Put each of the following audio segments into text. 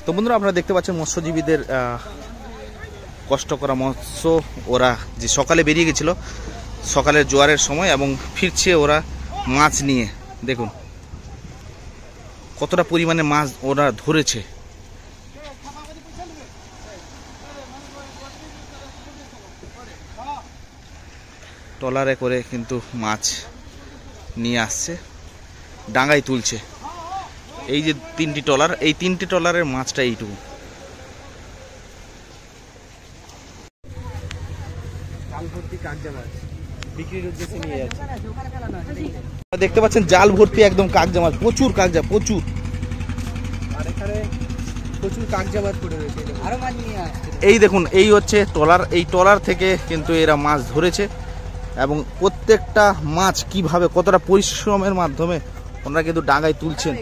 তো বন্ধুরা আপনারা দেখতে পাচ্ছেন মৎস্যজীবীদের কষ্ট করা মৎস্য। ওরা যে সকালে বেরিয়ে গেছিল সকালের জোয়ারের সময় এবং ফিরছে ওরা মাছ নিয়ে। দেখুন কতটা পরিমাণে মাছ ওরা ধরেছে। ট্রলারে করে কিন্তু মাছ নিয়ে আসছে, ডাঙায় তুলছে। এই যে 3টি ট্রলার, এই 3টি ট্রলারের মাছটা এইটুকু। দেখতে পাচ্ছেন জাল ভর্তি একদম কাকজা মাছ, প্রচুর কাকজা, প্রচুর। আর এখানে প্রচুর কাকজা মাছ পড়ে রয়েছে। আরো মাছ নিয়ে আসছে। এই দেখুন, এই হচ্ছে ট্রলার। এই ট্রলার থেকে কিন্তু এরা মাছ ধরেছে এবং প্রত্যেকটা মাছ কিভাবে কতটা পরিশ্রমের মাধ্যমে ওনারা কিন্তু ডাঙায় তুলছেন।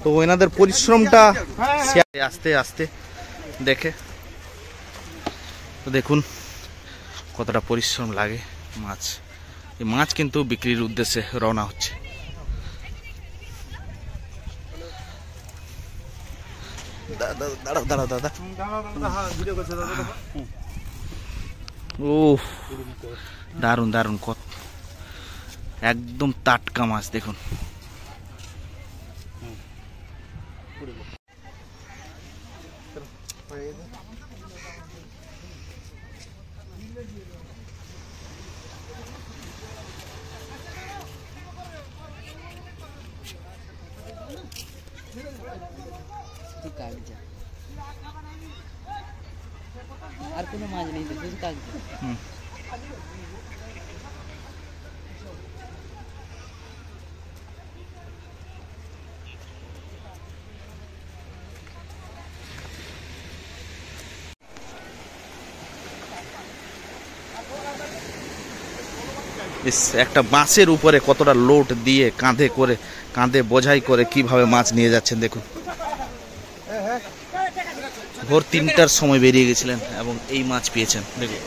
তো এনাদের পরিশ্রমটা আস্তে আস্তে দেখে তো দেখুন কতটা পরিশ্রম লাগে। মাছ, এই মাছ কিন্তু বিক্রির উদ্দেশ্যে রওনা হচ্ছে। দাঁড়াও দাঁড়াও দাদা। ও দারুন দারুন, কত একদম টাটকা মাছ দেখুন। আর কোনো মাছ নেই, শুধু কাকজা। একটা বাঁশের উপরে কতটা লোড দিয়ে কাঁধে বোঝাই করে কিভাবে মাছ নিয়ে যাচ্ছেন দেখুন। ভোর 3টার সময় বেরিয়ে গেছিলেন এবং এই মাছ পেয়েছেন দেখুন।